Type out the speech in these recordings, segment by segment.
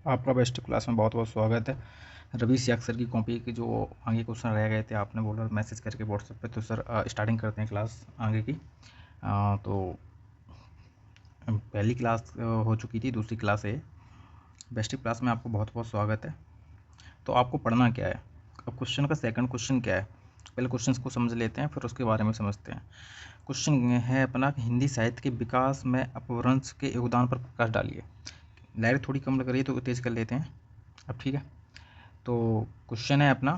आपका best class में बहुत बहुत स्वागत है। रवि सियाग सर की कॉपी के जो आगे क्वेश्चन रह गए थे, आपने बोला मैसेज करके व्हाट्सएप पे, तो सर स्टार्टिंग करते हैं क्लास आगे की। तो पहली क्लास हो चुकी थी, दूसरी क्लास है। बेस्ट क्लास में आपको बहुत बहुत स्वागत है। तो आपको पढ़ना क्या है, अब क्वेश्चन का सेकंड क्वेश्चन क्या है, पहले क्वेश्चन को समझ लेते हैं, फिर उसके बारे में समझते हैं। क्वेश्चन है अपना कि हिंदी साहित्य के विकास में अपभ्रंश के योगदान पर प्रकाश डालिए। लाइट थोड़ी कम लग रही है तो तेज़ कर लेते हैं। अब ठीक है, तो क्वेश्चन है अपना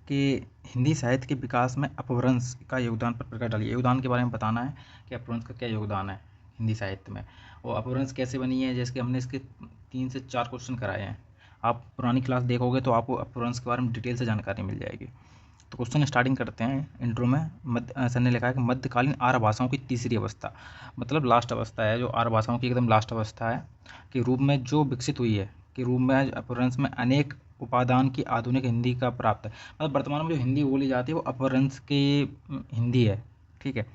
कि हिंदी साहित्य के विकास में अपभ्रंश का योगदान पर प्रकाश डालिए। योगदान के बारे में बताना है कि अपभ्रंश का क्या योगदान है हिंदी साहित्य में, और अपभ्रंश कैसे बनी है। जैसे कि हमने इसके 3 से 4 क्वेश्चन कराए हैं, आप पुरानी क्लास देखोगे तो आपको अपभ्रंश के बारे में डिटेल से जानकारी मिल जाएगी। तो क्वेश्चन स्टार्टिंग करते हैं। इंट्रो में सर ने लिखा है कि मध्यकालीन आर्य भाषाओं की तीसरी अवस्था, मतलब लास्ट अवस्था है, जो आर्य भाषाओं की एकदम लास्ट अवस्था है, के रूप में जो विकसित हुई है, के रूप में अपभ्रंश में अनेक उपादान की आधुनिक हिंदी का प्राप्त है। मतलब वर्तमान में जो हिंदी बोली जाती है वो अपभ्रंश की हिंदी है, ठीक है।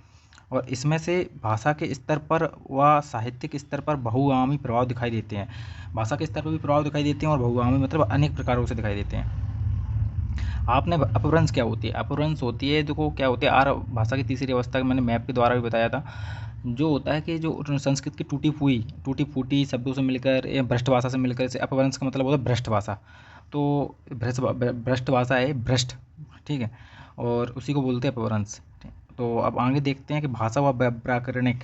और इसमें से भाषा के स्तर पर व साहित्यिक स्तर पर बहुआयामी प्रभाव दिखाई देते हैं। भाषा के स्तर पर भी प्रभाव दिखाई देते हैं और बहुआयामी मतलब अनेक प्रकारों से दिखाई देते हैं। आपने अपभ्रंश क्या होती है, अपभ्रंश होती है, देखो क्या होती है, आर्य भाषा की तीसरी अवस्था का मैंने मैप के द्वारा भी बताया था। जो होता है कि जो संस्कृत की टूटी फूटी शब्दों से मिलकर या भ्रष्ट भाषा से मिलकर, से अपभ्रंश का मतलब होता है भ्रष्ट भाषा। तो भ्रष्ट भाषा है भ्रष्ट, ठीक है, और उसी को बोलते हैं अपभ्रंश। तो अब आगे देखते हैं कि भाषा व व्याकरणिक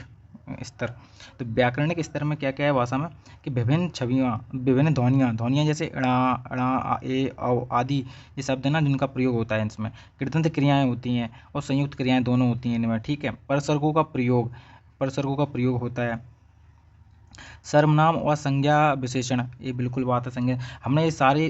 स्तर। तो व्याकरणिक स्तर में क्या क्या है भाषा में, कि विभिन्न छवियाँ, विभिन्न ध्वनियाँ जैसे अणा अणा ए औ आदि ये शब्द है ना, जिनका प्रयोग होता है इसमें। कृदंत क्रियाएँ होती हैं और संयुक्त क्रियाएँ दोनों होती हैं इनमें, ठीक है। परसर्गों का प्रयोग होता है। सर्वनाम और संज्ञा विशेषण, ये बिल्कुल बात है। संज्ञा हमने ये सारी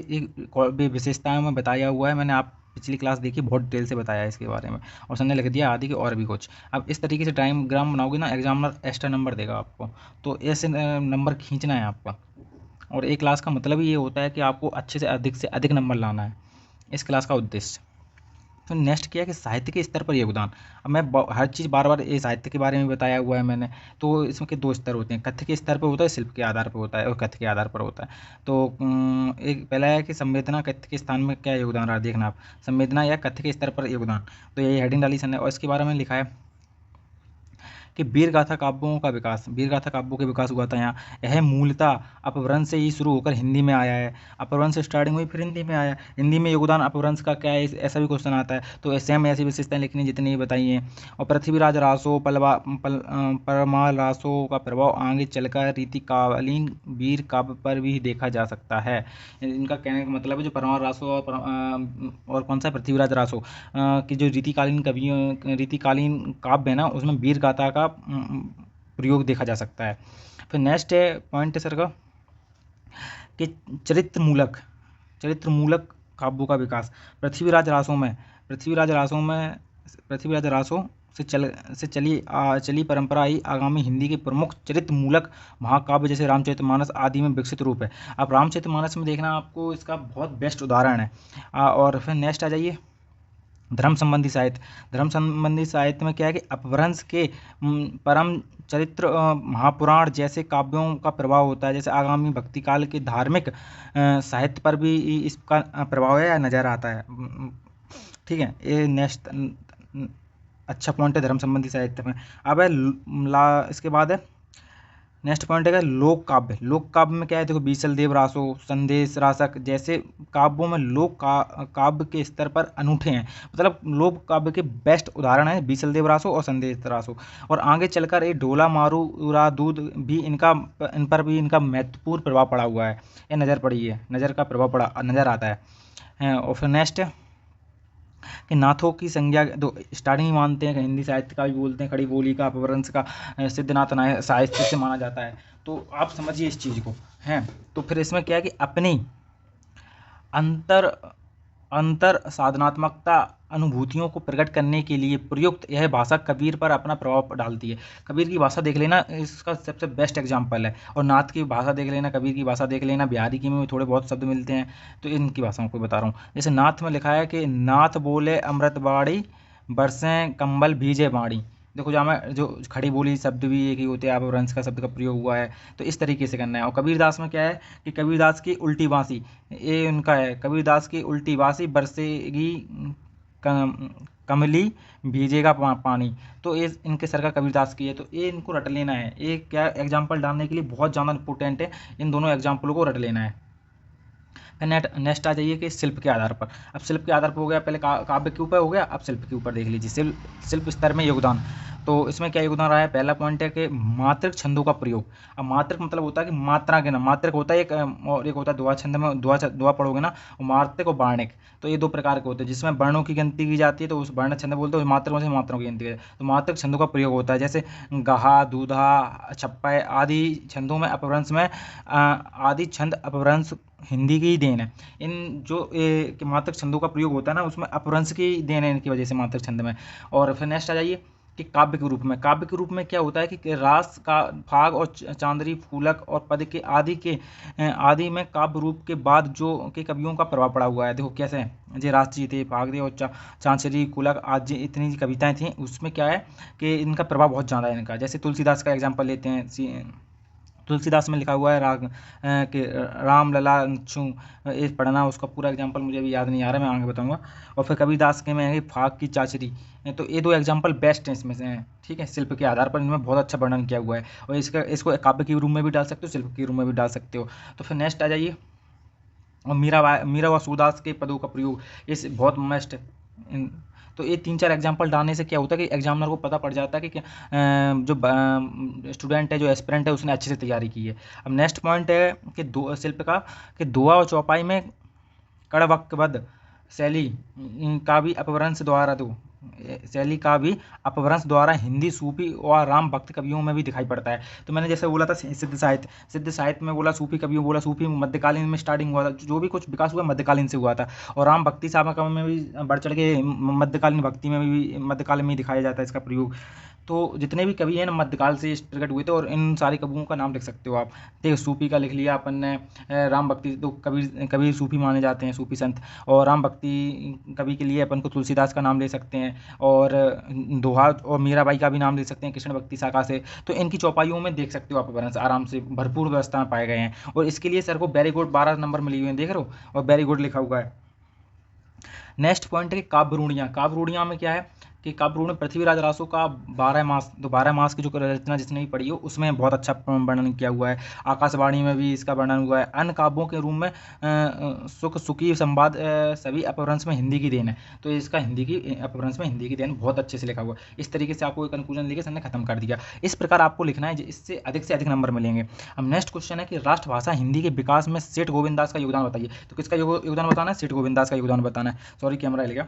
विशेषताएं में बताया हुआ है, मैंने आप पिछली क्लास देखी, बहुत डिटेल से बताया है इसके बारे में। और सर ने लिख दिया आदि के और भी कुछ। अब इस तरीके से डायग्राम बनाओगे ना, एग्जामिनर एक्स्ट्रा नंबर देगा आपको, तो ऐसे नंबर खींचना है आपका। और एक क्लास का मतलब ही ये होता है कि आपको अच्छे से अधिक नंबर लाना है, इस क्लास का उद्देश्य। तो नेक्स्ट किया कि साहित्य के स्तर पर योगदान। अब मैं हर चीज़ बार बार ये साहित्य के बारे में बताया हुआ है मैंने। तो इसमें के 2 स्तर होते हैं, कथ्य के स्तर पर होता है, शिल्प के आधार पर होता है, और कथ्य के आधार पर होता है। तो एक पहला है कि संवेदना कथ्य के स्थान में क्या योगदान रहा, देखना आप, संवेदना या कथ्य के स्तर पर योगदान। तो यही हेडिंग डाली सर ने, और इसके बारे में लिखा है कि वीर गाथा काव्यों का विकास, वीर गाथा काव्यों के विकास हुआ था यहाँ। यह मूलतः अपभ्रंश से ही शुरू होकर हिंदी में आया है। अपभ्रंश से स्टार्टिंग हुई, फिर हिंदी में आया। हिंदी में योगदान अपभ्रंश का क्या है, ऐसा भी क्वेश्चन आता है। तो सेम ऐसी विशेषताएं लिखनी जितनी बताई हैं। और पृथ्वीराज रासो परमाल रासो का प्रभाव आगे चलकर रीतिकालीन वीर काव्य पर भी देखा जा सकता है। इनका कहने का मतलब है जो परमाल रासो और कौन सा पृथ्वीराज रासो की जो रीतिकालीन काव्य है ना, उसमें वीर गाथा का प्रयोग देखा जा सकता है। फिर नेक्स्ट है पॉइंट है सर का कि चरित्र मूलक काव्यों का विकास। पृथ्वीराज रासों से चली परंपरा ही आगामी हिंदी के प्रमुख चरित्र मूलक महाकाव्य जैसे रामचरितमानस आदि में विकसित रूप है। अब रामचरितमानस में देखना आपको इसका बहुत बेस्ट उदाहरण है। और फिर नेक्स्ट आ जाइए धर्म संबंधी साहित्य में क्या है कि अपभ्रंश के परम चरित्र महापुराण जैसे काव्यों का प्रभाव होता है। जैसे आगामी भक्ति काल के धार्मिक साहित्य पर भी इसका प्रभाव है या नज़र आता है, ठीक है। ये नेक्स्ट अच्छा पॉइंट है धर्म संबंधी साहित्य में। अब है इसके बाद है नेक्स्ट पॉइंट है लोक काव्य में क्या है, देखो बीसल देव रासो, संदेश रासक जैसे काव्यों में काव्य के स्तर पर अनूठे हैं। मतलब लोक काव्य के बेस्ट उदाहरण है बीसल देव रासो और संदेश रासो। और आगे चलकर ये ढोला मारू दूध भी इन पर भी इनका महत्वपूर्ण प्रभाव पड़ा हुआ है, ये नज़र का प्रभाव पड़ा नज़र आता है। और फिर नेक्स्ट कि नाथों की संज्ञा, दो स्टार्टिंग ही मानते हैं कि हिंदी साहित्य का भी बोलते हैं, खड़ी बोली का, अपभ्रंश का सिद्धनाथ साहित्य से माना जाता है। तो आप समझिए इस चीज़ को हैं। तो फिर इसमें क्या है कि अपनी अंतर साधनात्मकता अनुभूतियों को प्रकट करने के लिए प्रयुक्त यह भाषा कबीर पर अपना प्रभाव डालती है। कबीर की भाषा देख लेना, इसका सबसे बेस्ट एग्जाम्पल है। और नाथ की भाषा देख लेना, कबीर की भाषा देख लेना, बिहारी की में भी थोड़े बहुत शब्द मिलते हैं। तो इनकी भाषाओं को बता रहा हूँ। जैसे नाथ में लिखा है कि नाथ बोले अमृत बाड़ी, बरसें कंबल भीजे बाड़ी। देखो जहाँ में जो खड़ी बोली शब्द भी एक ही होते हैं, अपभ्रंश का शब्द का प्रयोग हुआ है, तो इस तरीके से करना है। और कबीरदास में क्या है कि कबीरदास की उल्टी बांसी, ये उनका है, कबीरदास की उल्टी बांसी बरसेगी कमली भीजेगा पानी, तो ये इनके सर का कबीरदास की है, तो ये इनको रट लेना है। ये क्या एग्जाम्पल डालने के लिए बहुत ज़्यादा इंपॉर्टेंट है, इन दोनों एग्जाम्पलों को रट लेना है। फिर नेक्स्ट आ जाइए कि शिल्प के आधार पर। अब शिल्प के आधार पर हो गया, पहले काव्य के ऊपर हो गया, अब शिल्प के ऊपर देख लीजिए। शिल्प स्तर में योगदान, तो इसमें क्या योगदान रहा है। पहला पॉइंट है कि मात्रक छंदों का प्रयोग। अब मात्रक मतलब होता है कि मात्रा के ना, मात्रक होता है एक, और एक होता है दुआ छंद में, दुआ पढ़ोगे ना, और मात्रक और वार्णिक, तो ये दो प्रकार के होते हैं। जिसमें वर्णों की गिनती की जाती है तो उस वर्ण छंद बोलते हैं, मात्रकों से मात्राओं की गिनती की जाती है, तो मात्रक छंदों का प्रयोग होता है। जैसे गहा, दूधा, छप्पय आदि छंदों में अपभ्रंश में आदि छंद अपभ्रंश हिंदी की ही देन है। इन जो कि मात्रक छंदों का प्रयोग होता है ना, उसमें अपभ्रंश की देन है इनकी वजह से मात्रक छंद में। और फिर नेक्स्ट आ जाइए कि काव्य के रूप में। काव्य के रूप में क्या होता है कि रास का फाग और चांदरी, फूलक और पद के आदि में काव्य रूप के बाद जो के कवियों का प्रभाव पड़ा हुआ है। देखो कैसे है, जे रास जी थे, फाग थे, और चांचरी, कुलक आदि इतनी कविताएं थी, उसमें क्या है कि इनका प्रभाव बहुत ज़्यादा है इनका। जैसे तुलसीदास का एग्जाम्पल लेते हैं, तुलसीदास में लिखा हुआ है राग कि राम लला छू, ये पढ़ना, उसका पूरा एग्जाम्पल मुझे अभी याद नहीं आ रहा, मैं आगे बताऊंगा। और फिर कबीरदास के में है फाग की चाचरी, तो ये दो एग्जाम्पल बेस्ट हैं इसमें से हैं, ठीक है। शिल्प के आधार पर इनमें बहुत अच्छा वर्णन किया हुआ है, और इसको काव्य के रूप में भी डाल सकते हो, शिल्प के रूप में भी डाल सकते हो। तो फिर नेक्स्ट आ जाइए, और मीरा व सूरदास के पदों का प्रयोग, ये बहुत मस्ट है। तो ये 3-4 एग्जाम्पल डालने से क्या होता है कि एग्जामिनर को पता पड़ जाता है कि जो स्टूडेंट है, जो एस्पिरेंट है, उसने अच्छे से तैयारी की है। अब नेक्स्ट पॉइंट है कि दो शिल्प का कि दुआ और चौपाई में कड़वक्कबद्ध शैली का भी अपभ्रंश द्वारा शैली का भी अपभ्रंश द्वारा हिंदी सूफी और राम भक्त कवियों में भी दिखाई पड़ता है। तो मैंने जैसे बोला था सिद्ध साहित्य में बोला, सूफी कवियों बोला, सूफी मध्यकालीन में स्टार्टिंग हुआ था, जो भी कुछ विकास हुआ मध्यकालीन से हुआ था। और राम भक्ति सामा में भी बढ़ चढ़ के मध्यकालीन भक्ति में भी मध्यकाल में ही दिखाया जाता है इसका प्रयोग। तो जितने भी कवि हैं ना, मध्यकाल से प्रकट हुए थे, और इन सारे कवियों का नाम लिख सकते हो आप। देखो सूफी का लिख लिया अपन ने, राम भक्ति तो कबीर सूफी माने जाते हैं, सूफी संत। और राम भक्ति कवि के लिए अपन को तुलसीदास का नाम ले सकते हैं, और दोहा और मीराबाई का भी नाम ले सकते हैं कृष्ण भक्ति शाखा से। तो इनकी चौपाइयों में देख सकते हो आप अपभ्रंश आराम से भरपूर व्यवस्था में पाए गए हैं। और इसके लिए सर को वेरी गुड 12 नंबर मिली हुई है, देख रहे हो, और वेरी गुड लिखा हुआ है। नेक्स्ट पॉइंट है कि काव्य रूढ़ियाँ में क्या है कि काव्य रूढ़ में पृथ्वीराज रासो का 12 मास, तो 12 मास की जो रचना जिसने भी पढ़ी हो उसमें बहुत अच्छा वर्णन किया हुआ है। आकाशवाणी में भी इसका वर्णन हुआ है। अन्य काव्यों के रूप में सुख सुखी संवाद सभी अपभ्रंश में हिंदी की देन है। तो इसका हिंदी की अपभ्रंश में हिंदी की देन बहुत अच्छे से लिखा हुआ है। इस तरीके से आपको एक कंक्लूजन लेके सर ने खत्म कर दिया। इस प्रकार आपको लिखना है, इससे अधिक नंबर मिलेंगे। अब नेक्स्ट क्वेश्चन है कि राष्ट्रभाषा हिंदी के विकास में सेठ गोविंददास का योगदान बताइए। तो किसका योगदान बताना है? सेठ गोविंददास का योगदान बताना है। सॉरी कैमरा हिल गया।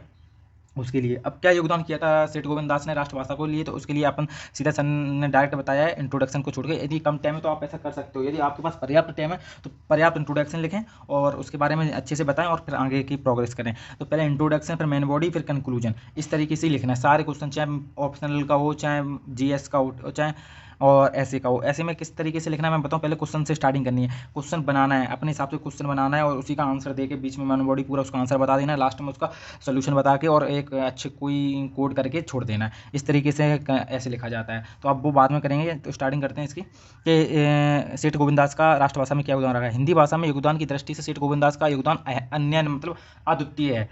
उसके लिए अब क्या योगदान किया था सेठ गोविंददास ने राष्ट्रभाषा को लिए, तो उसके लिए अपन सीधा सन ने डायरेक्ट बताया है इंट्रोडक्शन को छोड़ के। यदि कम टाइम है तो आप ऐसा कर सकते हो, यदि आपके पास पर्याप्त टाइम है तो पर्याप्त इंट्रोडक्शन लिखें और उसके बारे में अच्छे से बताएं, और फिर आगे की प्रोग्रेस करें। तो पहले इंट्रोडक्शन, फिर मेन बॉडी, फिर कंक्लूजन, इस तरीके से ही लिखना है सारे क्वेश्चन, चाहे ऑप्शनल का हो, चाहे जीएस का हो, चाहे और ऐसे का हो। ऐसे में किस तरीके से लिखना है मैं बताऊँ। पहले क्वेश्चन से स्टार्टिंग करनी है, क्वेश्चन बनाना है, अपने हिसाब से क्वेश्चन बनाना है, और उसी का आंसर दे के बीच में मेन बॉडी पूरा उसका आंसर बता देना है, लास्ट में उसका सोल्यूशन बता के और एक अच्छे कोई कोड करके छोड़ देना है। इस तरीके से ऐसे लिखा जाता है। तो अब वो बाद में करेंगे, तो स्टार्टिंग करते हैं इसकी कि सेठ गोविंददास का राष्ट्रभाषा में क्या योगदान रहा है। हिंदी भाषा में योगदान की दृष्टि से सेठ गोविंददास का योगदान अन्य मतलब अद्वितीय है।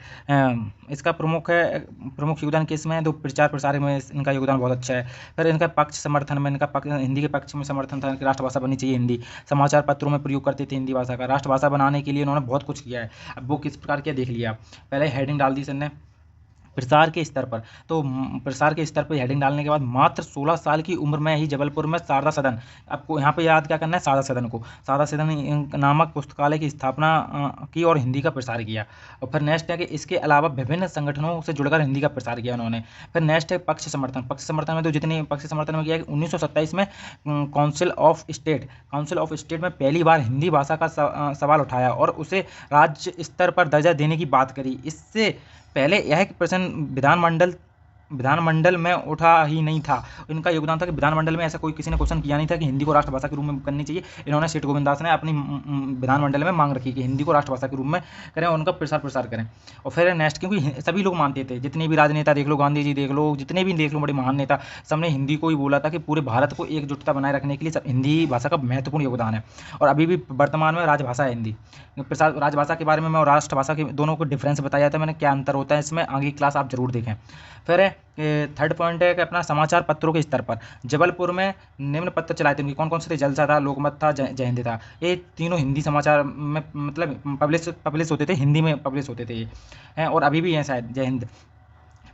इसका प्रमुख योगदान किस में है? तो प्रचार प्रसार में इनका योगदान बहुत अच्छा है। फिर इनका पक्ष समर्थन में, इनका हिंदी के पक्ष में समर्थन था कि राष्ट्रभाषा बननी चाहिए हिंदी। समाचार पत्रों में प्रयोग करते थे हिंदी भाषा का। राष्ट्रभाषा बनाने के लिए उन्होंने बहुत कुछ किया है। अब वो किस प्रकार किया देख लिया। पहले हेडिंग डाल दी सर ने प्रसार के स्तर पर, तो प्रसार के स्तर पर हेडिंग डालने के बाद मात्र 16 साल की उम्र में ही जबलपुर में शारदा सदन, आपको यहाँ पे याद क्या करना है, शारदा सदन को, शारदा सदन नामक पुस्तकालय की स्थापना की और हिंदी का प्रसार किया। और फिर नेक्स्ट है कि इसके अलावा विभिन्न संगठनों से जुड़कर हिंदी का प्रसार किया उन्होंने। फिर नेक्स्ट है पक्ष समर्थन में, तो जितने पक्ष समर्थन में किया है 1927 में काउंसिल ऑफ स्टेट में पहली बार हिंदी भाषा का सवाल उठाया और उसे राज्य स्तर पर दर्जा देने की बात करी। इससे पहले यह प्रश्न विधानमंडल में उठा ही नहीं था। इनका योगदान था कि विधानमंडल में ऐसा कोई किसी ने क्वेश्चन किया नहीं था कि हिंदी को राष्ट्रभाषा के रूप में करनी चाहिए। इन्होंने सेठ गोविंददास ने अपनी विधानमंडल में मांग रखी कि हिंदी को राष्ट्रभाषा के रूप में करें और उनका प्रसार करें। और फिर नेक्स्ट, क्योंकि सभी लोग मानते थे, जितने भी राजनेता देख लो, गांधी जी देख लो, जितने भी देख लो बड़े महान नेता, सबने हिंदी को ही बोला था कि पूरे भारत को एकजुटता बनाए रखने के लिए सब हिंदी भाषा का महत्वपूर्ण योगदान है। और अभी भी वर्तमान में राजभाषा है हिंदी। प्रसार राजभाषा के बारे में और राष्ट्रभाषा के दोनों को डिफरेंस बताया था मैंने, क्या अंतर होता है इसमें, आगे क्लास आप जरूर देखें। फिर थर्ड पॉइंट है कि अपना समाचार पत्रों के स्तर पर जबलपुर में निम्न पत्र चलाए थे। उनके कौन कौन से थे? जलसा था, लोकमत था, जय हिंद था। ये तीनों हिंदी समाचार में मतलब पब्लिश होते थे, हिंदी में पब्लिश होते थे ये, और अभी भी हैं शायद। जय हिंद।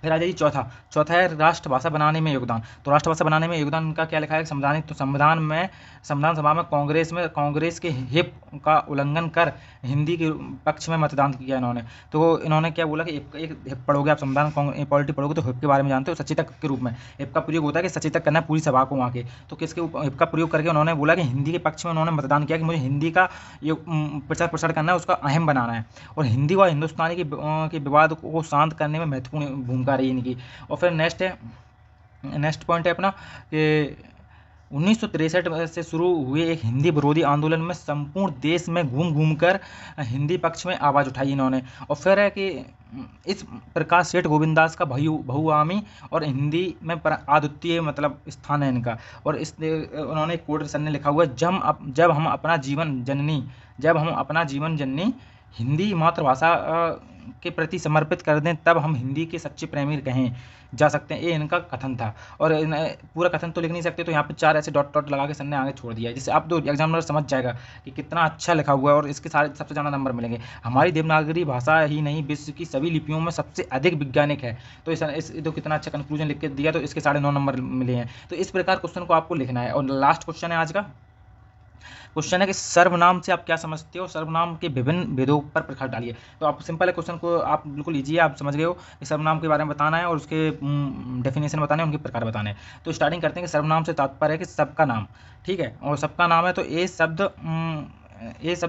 फिर आ जाइए चौथा है राष्ट्रभाषा बनाने में योगदान। तो राष्ट्रभाषा बनाने में योगदान का क्या लिखा है? संविधान सभा में कांग्रेस के हिप का उल्लंघन कर हिंदी के पक्ष में मतदान किया इन्होंने। तो इन्होंने क्या बोला कि एक हिप पढ़ोगे आप, संविधान पॉलिटी पढ़ोगे तो हिप के बारे में जानते हो, सचेतक के रूप में। हिप का प्रयोग होता है कि सचेतक करना है पूरी सभा को वहाँ के। तो किसके हिप का प्रयोग करके उन्होंने बोला कि हिंदी के पक्ष में उन्होंने मतदान किया कि मुझे हिंदी का प्रसार करना है, उसका अहम बनाना है, और हिंदी व हिंदुस्तानी के विवाद को शांत करने में महत्वपूर्ण भूमिका रही इनकी। और फिर नेक्स्ट पॉइंट है अपना कि 1963 से शुरू हुए एक हिंदी विरोधी आंदोलन में संपूर्ण देश में घूम कर हिंदी पक्ष में आवाज़ उठाई इन्होंने। और फिर है कि इस प्रकार सेठ गोविंददास का बहुआमी और हिंदी में अद्वितीय मतलब स्थान है इनका। और उन्होंने एक कोट सर ने लिखा हुआ है, जब हम अपना जीवन जननी हिंदी मातृभाषा के प्रति समर्पित कर दें, तब हम हिंदी के सच्चे प्रेमी कहें जा सकते हैं। ये इनका कथन था। और पूरा कथन तो लिख नहीं सकते, तो यहाँ पे 4 ऐसे डॉट लगा के सर ने आगे छोड़ दिया है, जिससे आप तो एग्जामिनर समझ जाएगा कि कितना अच्छा लिखा हुआ है, और इसके सारे सबसे ज़्यादा नंबर मिलेंगे। हमारी देवनागरी भाषा ही नहीं, विश्व की सभी लिपियों में सबसे अधिक वैज्ञानिक है। तो इस तो कितना अच्छा कंक्लूजन लिख के दिया, तो इसके 9.5 नंबर मिले हैं। तो इस प्रकार क्वेश्चन को आपको लिखना है। और लास्ट क्वेश्चन है आज का, क्वेश्चन है कि सर्वनाम से आप क्या समझते हो? सर्वनाम के विभिन्न भेदों पर प्रकाश डालिए। तो आप सिंपल है, क्वेश्चन को आप बिल्कुल लीजिए, आप समझ गए हो कि सर्वनाम के बारे में बताना है और उसके डेफिनेशन बताने हैं, उनके प्रकार बताने हैं। तो स्टार्टिंग करते हैं कि सर्वनाम से तात्पर्य है कि सबका नाम, ठीक है। और सबका नाम है तो ये शब्द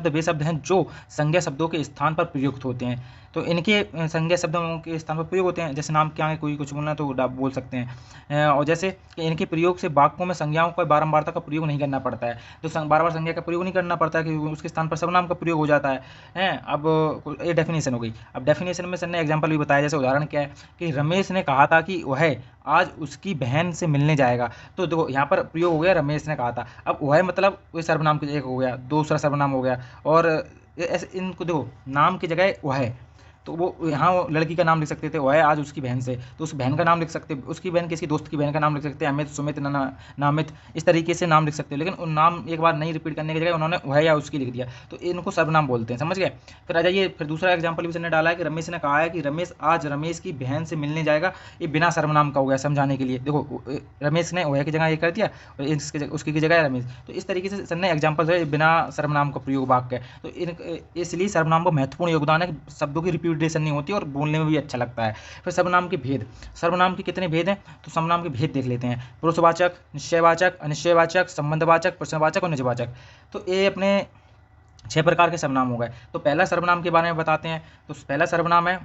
वे शब्द हैं जो संज्ञा शब्दों के स्थान पर प्रयुक्त होते हैं। तो इनके संज्ञा शब्दों के स्थान पर प्रयोग होते हैं। जैसे नाम के आगे कोई कुछ बोलना है तो आप बोल सकते हैं। और जैसे कि इनके प्रयोग से वाक्यों में संज्ञाओं का बारंबारता का प्रयोग नहीं करना पड़ता है। तो बार बार संज्ञा का प्रयोग नहीं करना पड़ता है कि उसके स्थान पर सर्वनाम का प्रयोग हो जाता है। अब ये डेफिनेशन हो गई। अब डेफिनेशन में सर ने एग्जाम्पल भी बताया। जैसे उदाहरण क्या है कि रमेश ने कहा था कि वह आज उसकी बहन से मिलने जाएगा। तो देखो यहाँ पर प्रयोग हो गया, रमेश ने कहा था। अब वह मतलब वह सर्वनाम की एक हो गया, दूसरा सर्वनाम हो गया। और ऐसे इनको देखो, नाम की जगह वह है, तो वो यहाँ वो लड़की का नाम लिख सकते थे, वह है आज उसकी बहन से, तो उस बहन का नाम लिख सकते, उसकी बहन किसी दोस्त की बहन का नाम लिख सकते हैं, अमित, सुमित, नामित, इस तरीके से नाम लिख सकते हैं। लेकिन उन नाम एक बार नहीं रिपीट करने की जगह उन्होंने वह या उसकी लिख दिया, तो इनको सर्वनाम बोलते हैं। समझ गए? फिर आ जाइए, फिर दूसरा एग्जाम्पल भी सर ने डाला है कि रमेश ने कहा है कि रमेश आज रमेश की बहन से मिलने जाएगा। ये बिना सर्वनाम का हो गया समझाने के लिए। देखो रमेश ने वह की जगह ये कर दिया और उसकी की जगह रमेश। तो इस तरीके से सर ने एग्जाम्पल है बिना सर्वनाम का प्रयोग वाक्य। तो इसलिए सर्वनाम को महत्वपूर्ण योगदान है, शब्दों की रिपीटेशन नहीं होती और बोलने में भी अच्छा लगता है। फिर सर्वनाम के भेद, सर्वनाम के कितने भेद हैं? तो सर्वनाम के भेद देख लेते हैं। पुरुषवाचक, निश्चयवाचक, अनिश्चयवाचक, संबंधवाचक, प्रश्नवाचक और निजवाचक। तो ये अपने 6 प्रकार के सर्वनाम हो गए। तो पहला सर्वनाम के बारे में बताते हैं। तो पहला सर्वनाम है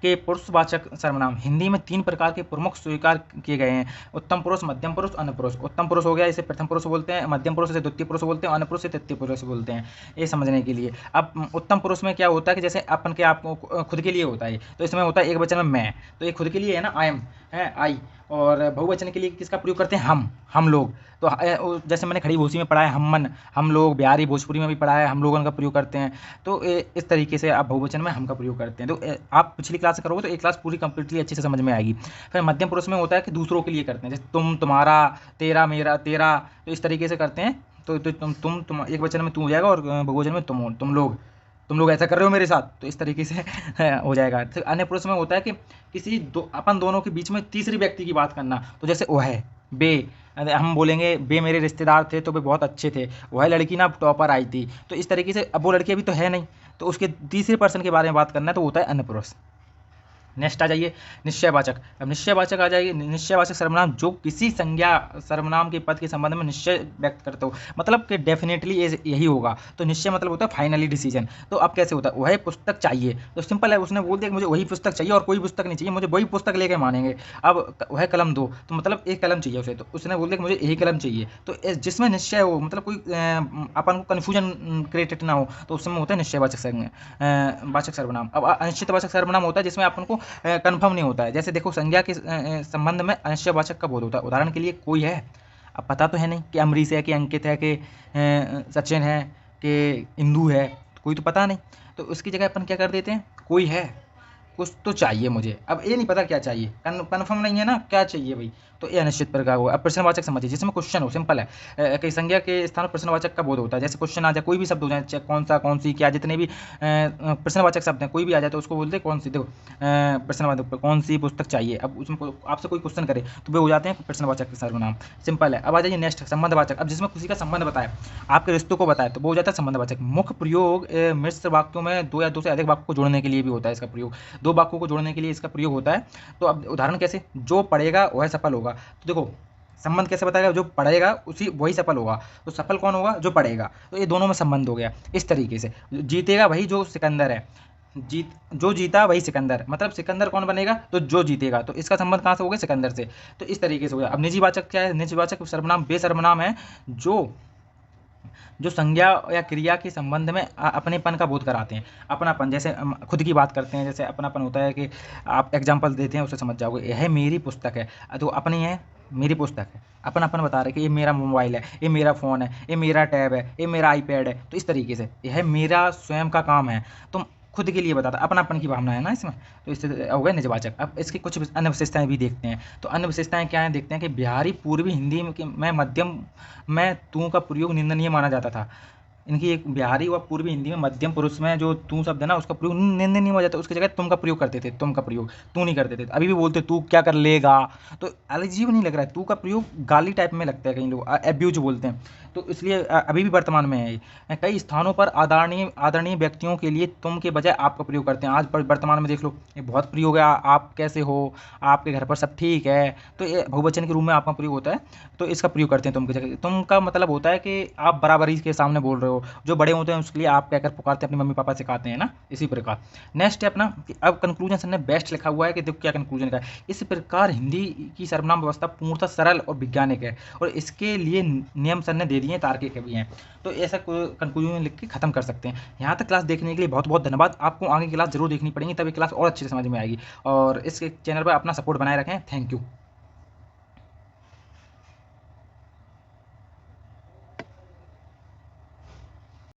कि पुरुषवाचक सर्वनाम। हिंदी में 3 प्रकार के प्रमुख स्वीकार किए गए हैं: उत्तम पुरुष, मध्यम पुरुष, अन्य पुरुष। उत्तम पुरुष हो गया, इसे प्रथम पुरुष बोलते हैं। मध्यम पुरुष इसे द्वितीय पुरुष बोलते हैं। अन्य पुरुष इसे तृतीय पुरुष बोलते हैं। ये समझने के लिए। अब उत्तम पुरुष में क्या होता है कि जैसे अपन के आप खुद के लिए होता है, तो इसमें होता है एक वचन में मैं, तो ये खुद के लिए है ना, आई एम है, आई। और बहुवचन के लिए किसका प्रयोग करते हैं? हम लोग। तो जैसे मैंने खड़ी भूसी में पढ़ा है हम मन, हम लोग। बिहारी भोजपुरी में भी पढ़ा है हम लोगों का प्रयोग करते हैं। तो इस तरीके से आप बहुवचन में हम का प्रयोग करते हैं। तो आप पिछली क्लास से करोगे तो एक क्लास पूरी कंप्लीटली अच्छे से समझ में आएगी। फिर मध्यम पुरुष में होता है कि दूसरों के लिए करते हैं, जैसे तुम, तुम्हारा, तेरा, मेरा, तेरा। तो इस तरीके से करते हैं। तो तुम एक वचन में तू हो जाएगा और बहुवचन में तुम लोग ऐसा कर रहे हो मेरे साथ, तो इस तरीके से हो जाएगा। तो अन्य पुरुष में होता है कि किसी अपन दोनों के बीच में तीसरी व्यक्ति की बात करना। तो जैसे वह है, बे, हम बोलेंगे बे मेरे रिश्तेदार थे तो वे बहुत अच्छे थे, वह लड़की ना टॉपर आई थी। तो इस तरीके से अब वो लड़की अभी तो है नहीं, तो उसके तीसरे पर्सन के बारे में बात करना है, तो होता है अन्य पुरुष। नेक्स्ट आ जाइए निश्चयवाचक। अब निश्चयवाचक आ जाइए, निश्चयवाचक सर्वनाम जो किसी संज्ञा सर्वनाम के पद के संबंध में निश्चय व्यक्त करते हो, मतलब कि डेफिनेटली यही होगा। तो निश्चय मतलब होता है फाइनली डिसीजन। तो अब कैसे होता है, वही पुस्तक चाहिए, तो सिंपल है, उसने बोल दिया कि मुझे वही पुस्तक चाहिए और कोई पुस्तक नहीं चाहिए, मुझे वही पुस्तक लेके मानेंगे। अब वह कलम दो, तो मतलब एक कलम चाहिए उसे, तो उसने बोल दिया कि मुझे यही कलम चाहिए। तो जिसमें निश्चय हो, मतलब कोई अपन को कन्फ्यूजन क्रिएटेड ना हो, तो उसमें होता है निश्चयवाचक वाचक सर्वनाम। अब अनिश्चितवाचक सर्वनाम होता है जिसमें अपन को कन्फर्म नहीं होता है। जैसे देखो संज्ञा के संबंध में अनिश्चयवाचक का बोध होता है। उदाहरण के लिए कोई है, अब पता तो है नहीं कि अमरीश है कि अंकित है कि सचिन है कि इंदू है, कोई तो पता नहीं, तो उसकी जगह अपन क्या कर देते हैं, कोई है, कुछ तो चाहिए मुझे। अब ये नहीं पता क्या चाहिए, कन्फर्म नहीं है ना क्या चाहिए भाई, तो ये अनिश्चित प्रकार हुआ। अब प्रश्नवाचक समझिए, जिसमें क्वेश्चन हो, सिंपल है, कई संज्ञा के स्थान पर प्रश्नवाचक का बोध होता है। जैसे क्वेश्चन आ जाए, कोई भी शब्द हो जाए, चाहे कौन सा, कौन सी, क्या, जितने भी प्रश्नवाचक शब्द हैं, कोई भी आ जाए तो उसको बोलते हैं कौन सी। देखो प्रश्नवाचक कौन सी पुस्तक चाहिए, अब उसमें आपसे कोई क्वेश्चन करे तो वे हो जाते हैं प्रश्नवाचक के सर्वनाम। सिंपल है। अब आ जाइए नेक्स्ट संबंधवाचक। अब जिसमें किसी का संबंध बताए, आपके रिश्तों को बताए, तो वो हो जाता है संबंधवाचक। मुख्य प्रयोग मिश्र वाक्यों में दो या दो से अधिक वाक्यों को जोड़ने के लिए भी होता है इसका प्रयोग। दो वाक्यों को जोड़ने के लिए इसका प्रयोग होता है। तो अब उदाहरण कैसे, जो पढ़ेगा वह सफल होगा। तो देखो संबंध कैसे बताएगा, जो पढ़ेगा उसी वही सफल होगा, तो सफल कौन होगा, जो पढ़ेगा। तो ये दोनों में संबंध हो गया। इस तरीके से जीतेगा वही जो सिकंदर है, जो जीता वही सिकंदर, मतलब सिकंदर कौन बनेगा, तो जो जीतेगा। तो इसका संबंध कहाँ से हो गया, सिकंदर से। तो इस तरीके से हो गया। अब निजीवाचक क्या है, निजीवाचक सर्वनाम वे सर्वनाम है जो संज्ञा या क्रिया के संबंध में अपनेपन का बोध कराते हैं। अपनापन, जैसे खुद की बात करते हैं, जैसे अपनापन होता है कि आप एग्जाम्पल देते हैं उससे समझ जाओगे। यह मेरी पुस्तक है, तो अपनी है, मेरी पुस्तक है, अपन बता रहे कि ये मेरा मोबाइल है, ये मेरा फ़ोन है, ये मेरा टैब है, ये मेरा आईपैड है। तो इस तरीके से यह मेरा स्वयं का काम है, तुम खुद के लिए बताता, अपनापन की भावना है ना इसमें। तो इससे हो गया निजवाचक। अब इसकी कुछ अन्य विशेषताएं भी देखते हैं। तो अन्य विशेषताएं क्या है, देखते हैं कि बिहारी पूर्वी हिंदी में मध्यम में तू का प्रयोग निंदनीय माना जाता था। इनकी एक बिहारी व पूर्वी हिंदी में मध्यम पुरुष में जो तू शब्द है ना, उसका प्रयोग निंदनीय नहीं हो जाता, उसकी जगह तुम का प्रयोग करते थे, तुम का प्रयोग, तू नहीं करते थे। अभी भी बोलते तू क्या कर लेगा, तो अजीब नहीं लग रहा है, तू का प्रयोग गाली टाइप में लगता है, कई लोग एब्यूज बोलते हैं, तो इसलिए अभी भी वर्तमान में है। कई स्थानों पर आदरणीय व्यक्तियों के लिए तुम के बजाय आप का प्रयोग करते हैं। आज वर्तमान में देख लो, ये बहुत प्रयोग है, आप कैसे हो, आपके घर पर सब ठीक है, तो ये बहुवचन के रूप में आपका प्रयोग होता है, तो इसका प्रयोग करते हैं तुम की जगह। तुम का मतलब होता है कि आप बराबरी के सामने बोल रहे हो, जो बड़े होते हैं उसके लिए आप कहकर पुकारते हैं, अपनी मम्मी पापा सिखाते हैं ना, इसी प्रकार। नेक्स्ट है अपना कि अब कंक्लूजन सर ने बेस्ट लिखा हुआ है कि देखो क्या कंक्लूजन का है। इस प्रकार हिंदी की सर्वनाम व्यवस्था पूर्णतः सरल और वैज्ञानिक है, और इसके लिए नियम सर ने दे दिए हैं, तार्किक भी हैं। तो ऐसा कंक्लूजन लिख के खत्म कर सकते हैं। यहाँ तक क्लास देखने के लिए बहुत बहुत धन्यवाद। आपको आगे क्लास जरूर देखनी पड़ेगी, तभी क्लास और अच्छे से समझ में आएगी। और इस चैनल पर अपना सपोर्ट बनाए रखें। Thank you.